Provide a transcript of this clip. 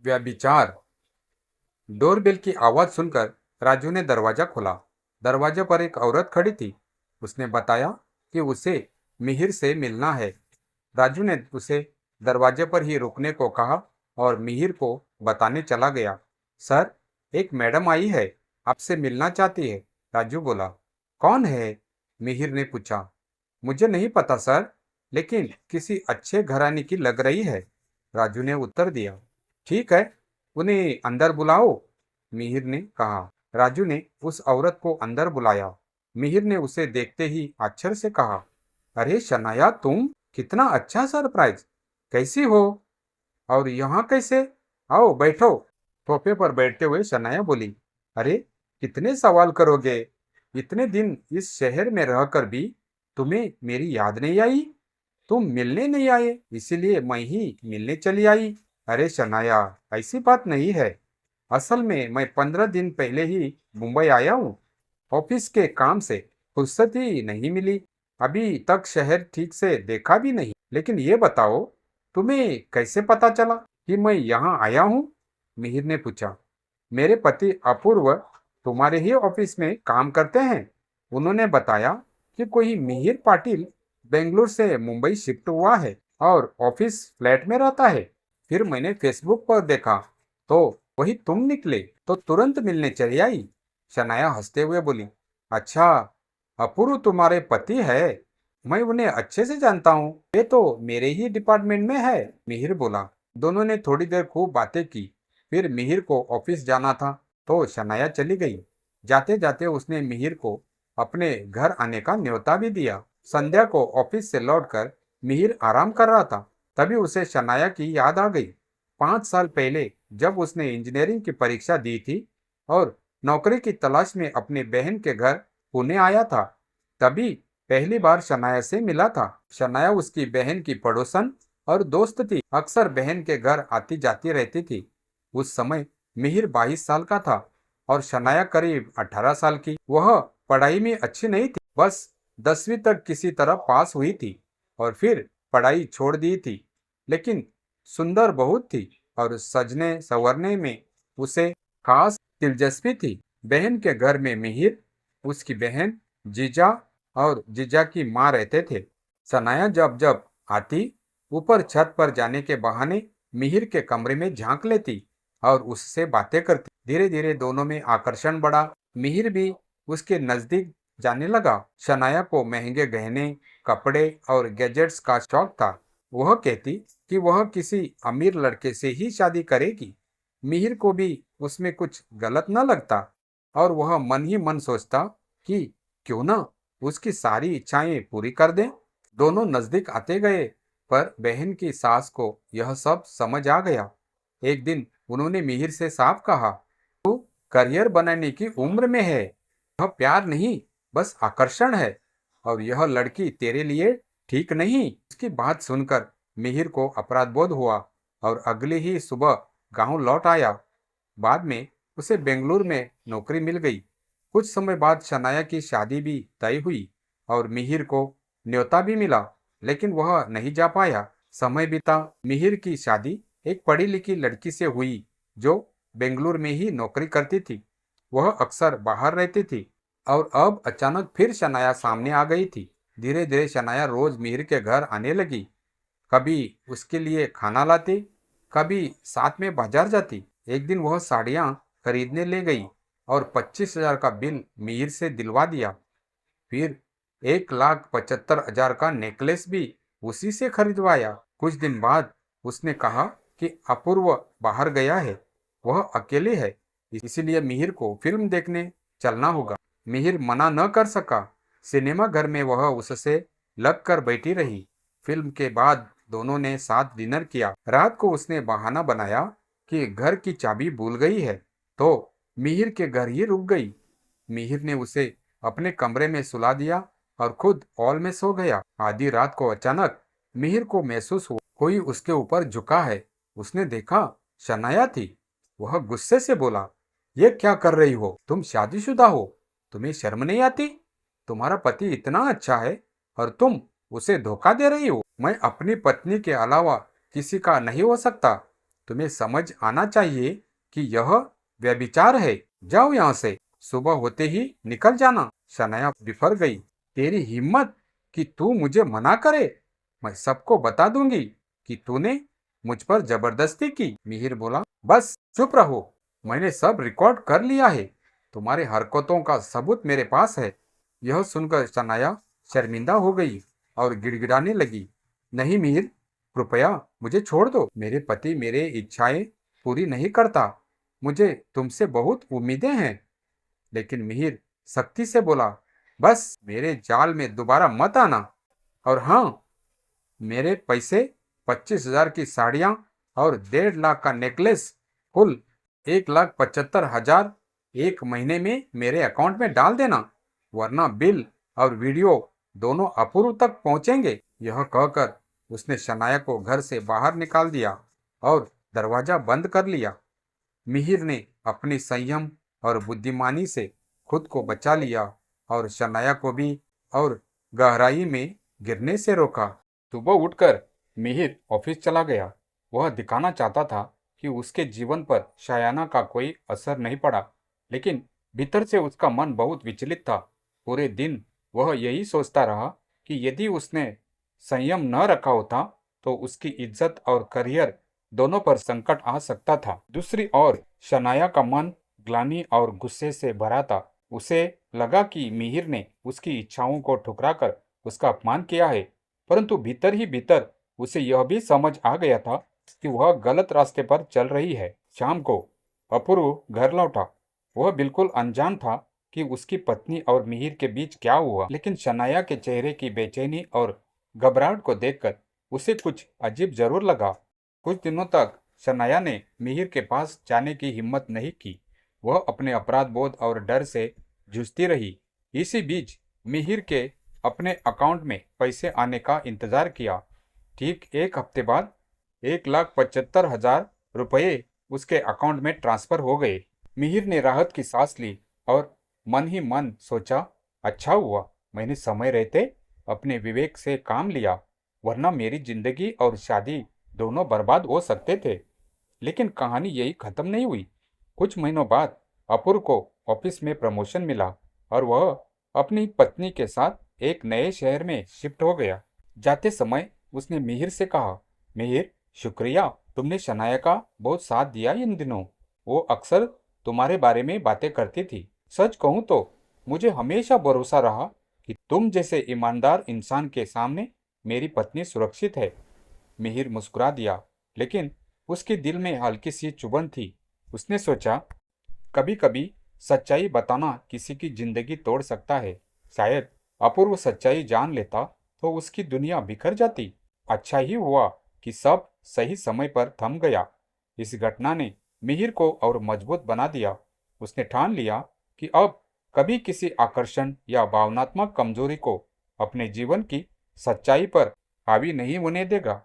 व्यभिचार। डोरबेल की आवाज सुनकर राजू ने दरवाजा खोला। दरवाजे पर एक औरत खड़ी थी। उसने बताया कि उसे मिहिर से मिलना है। राजू ने उसे दरवाजे पर ही रुकने को कहा और मिहिर को बताने चला गया। सर, एक मैडम आई है, आपसे मिलना चाहती है। राजू बोला। कौन है? मिहिर ने पूछा। मुझे नहीं पता सर, लेकिन किसी अच्छे घराने की लग रही है। राजू ने उत्तर दिया। ठीक है, उन्हें अंदर बुलाओ, मिहिर ने कहा। राजू ने उस औरत को अंदर बुलाया। मिहिर ने उसे देखते ही आश्चर्य से कहा, अरे शनाया, तुम! कितना अच्छा सरप्राइज! कैसी हो? और यहाँ कैसे? आओ बैठो। सोफे पर बैठते हुए शनाया बोली, अरे कितने सवाल करोगे? इतने दिन इस शहर में रहकर भी तुम्हें मेरी याद नहीं आई? तुम मिलने नहीं आए, इसीलिए मैं ही मिलने चली आई। अरे शनाया, ऐसी बात नहीं है। असल में मैं 15 दिन पहले ही मुंबई आया हूँ। ऑफिस के काम से फुर्सत ही नहीं मिली। अभी तक शहर ठीक से देखा भी नहीं। लेकिन ये बताओ, तुम्हें कैसे पता चला कि मैं यहाँ आया हूँ? मिहिर ने पूछा। मेरे पति अपूर्व तुम्हारे ही ऑफिस में काम करते हैं। उन्होंने बताया कि कोई मिहिर पाटिल बेंगलुरु से मुंबई शिफ्ट हुआ है और ऑफिस फ्लैट में रहता है। फिर मैंने फेसबुक पर देखा तो वही तुम निकले, तो तुरंत मिलने चली आई। शनाया हंसते हुए बोली, अच्छा, अपूर्व तुम्हारे पति है? मैं उन्हें अच्छे से जानता हूँ, ये तो मेरे ही डिपार्टमेंट में है। मिहिर बोला। दोनों ने थोड़ी देर खूब बातें की। फिर मिहिर को ऑफिस जाना था तो शनाया चली गई। जाते जाते उसने मिहिर को अपने घर आने का न्योता भी दिया। संध्या को ऑफिस से लौटकर मिहिर आराम कर रहा था। तभी उसे शनाया की याद आ गई। 5 साल पहले जब उसने इंजीनियरिंग की परीक्षा दी थी और नौकरी की तलाश में अपनी बहन के घर पुणे आया था, तभी पहली बार शनाया से मिला था। शनाया उसकी बहन की पड़ोसन और दोस्त थी। अक्सर बहन के घर आती जाती रहती थी। उस समय मिहिर 22 साल का था और शनाया करीब 18 साल की। वह पढ़ाई में अच्छी नहीं थी, बस 10वीं तक किसी तरह पास हुई थी और फिर पढ़ाई छोड़ दी थी। लेकिन सुंदर बहुत थी और सजने संवरने में उसे खास दिलचस्पी थी। बहन के घर में मिहिर, उसकी बहन, जीजा और जीजा की माँ रहते थे। सनाया जब जब आती, ऊपर छत पर जाने के बहाने मिहिर के कमरे में झांक लेती और उससे बातें करती। धीरे धीरे दोनों में आकर्षण बढ़ा। मिहिर भी उसके नजदीक जाने लगा। शनाया को महंगे गहने, कपड़े और गैजेट्स का शौक था। वह कहती कि वह किसी अमीर लड़के से ही शादी करेगी। मिहिर को भी उसमें कुछ गलत न लगता और वह मन ही मन सोचता कि क्यों ना उसकी सारी इच्छाएं पूरी कर दें। दोनों नजदीक आते गए, पर बहन की सास को यह सब समझ आ गया। एक दिन उन्होंने मिहिर से साफ कहा, तू करियर बनाने की उम्र में है। यह प्यार नहीं, बस आकर्षण है और यह लड़की तेरे लिए ठीक नहीं। उसकी बात सुनकर मिहिर को अपराध बोध हुआ और अगली ही सुबह गांव लौट आया। बाद में उसे बेंगलुरु में नौकरी मिल गई। कुछ समय बाद शनाया की शादी भी तय हुई और मिहिर को न्योता भी मिला, लेकिन वह नहीं जा पाया। समय बीता। मिहिर की शादी एक पढ़ी लिखी लड़की से हुई जो बेंगलुरु में ही नौकरी करती थी। वह अक्सर बाहर रहती थी और अब अचानक फिर शनाया सामने आ गई थी। धीरे धीरे शनाया रोज मिहिर के घर आने लगी। कभी उसके लिए खाना लाती, कभी साथ में बाजार जाती। एक दिन वह साड़ियाँ खरीदने ले गई और 25,000 का बिल मिहिर से दिलवा दिया। फिर 1,75,000 का नेकलेस भी उसी से खरीदवाया। कुछ दिन बाद उसने कहा कि अपूर्व बाहर गया है, वह अकेले है, इसीलिए मिहिर को फिल्म देखने चलना होगा। मिहिर मना न कर सका। सिनेमा घर में वह उससे लग कर बैठी रही। फिल्म के बाद दोनों ने साथ डिनर किया। रात को उसने बहाना बनाया कि घर की चाबी भूल गई है, तो मिहिर के घर ही रुक गई। मिहिर ने उसे अपने कमरे में सुला दिया और खुद हॉल में सो गया। आधी रात को अचानक मिहिर को महसूस हुआ कोई उसके ऊपर झुका है। उसने देखा, शनाया थी। वह गुस्से से बोला, ये क्या कर रही हो? तुम शादीशुदा हो, तुम्हें शर्म नहीं आती? तुम्हारा पति इतना अच्छा है और तुम उसे धोखा दे रही हो। मैं अपनी पत्नी के अलावा किसी का नहीं हो सकता। तुम्हें समझ आना चाहिए कि यह व्यभिचार है। जाओ यहाँ से, सुबह होते ही निकल जाना। शनाया बिफर गई। तेरी हिम्मत कि तू मुझे मना करे। मैं सबको बता दूंगी कि तूने मुझ पर जबरदस्ती की। मिहिर बोला, बस चुप रहो, मैंने सब रिकॉर्ड कर लिया है। तुम्हारे हरकतों का सबूत मेरे पास है। यह सुनकर शनाया शर्मिंदा हो गई और गिड़गिड़ाने लगी। नहीं मिहिर, कृपया मुझे छोड़ दो। मेरे पति मेरे इच्छाएं पूरी नहीं करता। मुझे तुमसे बहुत उम्मीदें हैं। लेकिन मिहिर सख्ती से बोला, बस मेरे जाल में दोबारा मत आना। और हाँ, मेरे पैसे 25,000 की साड़ियाँ और 1.5 लाख का नेकलेस, कुल 1,75,000 एक महीने में मेरे अकाउंट में डाल देना, वरना बिल और वीडियो दोनों अपूर्व तक पहुंचेंगे। यह कहकर उसने शनाया को घर से बाहर निकाल दिया और दरवाजा बंद कर लिया। मिहिर ने अपनी संयम और बुद्धिमानी से खुद को बचा लिया और शनाया को भी और गहराई में गिरने से रोका। सुबह उठकर मिहिर ऑफिस चला गया। वह दिखाना चाहता था कि उसके जीवन पर शायाना का कोई असर नहीं पड़ा, लेकिन भीतर से उसका मन बहुत विचलित था। पूरे दिन वह यही सोचता रहा कि यदि उसने संयम न रखा होता तो उसकी इज्जत और करियर दोनों पर संकट आ सकता था। दूसरी ओर शनाया का मन ग्लानि और गुस्से से भरा था। उसे लगा कि मिहिर ने उसकी इच्छाओं को ठुकराकर उसका अपमान किया है, परंतु भीतर ही भीतर उसे यह भी समझ आ गया था कि वह गलत रास्ते पर चल रही है। शाम को अपूर्व घर लौटा। वह बिल्कुल अनजान था कि उसकी पत्नी और मिहिर के बीच क्या हुआ, लेकिन शनाया के चेहरे की बेचैनी और घबराहट को देखकर उसे कुछ अजीब जरूर लगा। कुछ दिनों तक शनाया ने मिहिर के पास जाने की हिम्मत नहीं की। वह अपने अपराध बोध और डर से जूझती रही। इसी बीच मिहिर के अपने अकाउंट में पैसे आने का इंतजार किया। ठीक एक हफ्ते बाद 1,75,000 रुपये उसके अकाउंट में ट्रांसफर हो गए। मिहिर ने राहत की सांस ली और मन ही मन सोचा, अच्छा हुआ मैंने समय रहते अपने विवेक से काम लिया, वरना मेरी जिंदगी और शादी दोनों बर्बाद हो सकते थे। लेकिन कहानी यही खत्म नहीं हुई। कुछ महीनों बाद अपूर्व को ऑफिस में प्रमोशन मिला और वह अपनी पत्नी के साथ एक नए शहर में शिफ्ट हो गया। जाते समय उसने मिहिर से कहा, मिहिर, शुक्रिया, तुमने शनाया का बहुत साथ दिया इन दिनों। वो अक्सर तुम्हारे बारे में बातें करती थी। सच कहूँ तो मुझे हमेशा भरोसा रहा कि तुम जैसे ईमानदार इंसान के सामने मेरी पत्नी सुरक्षित है। मिहिर मुस्कुरा दिया, लेकिन उसके दिल में हल्की सी चुभन थी। उसने सोचा, कभी कभी सच्चाई बताना किसी की जिंदगी तोड़ सकता है। शायद अपूर्व सच्चाई जान लेता तो उसकी दुनिया बिखर जाती। अच्छा ही हुआ कि सब सही समय पर थम गया। इस घटना ने मिहिर को और मजबूत बना दिया। उसने ठान लिया कि अब कभी किसी आकर्षण या भावनात्मक कमजोरी को अपने जीवन की सच्चाई पर हावी नहीं होने देगा।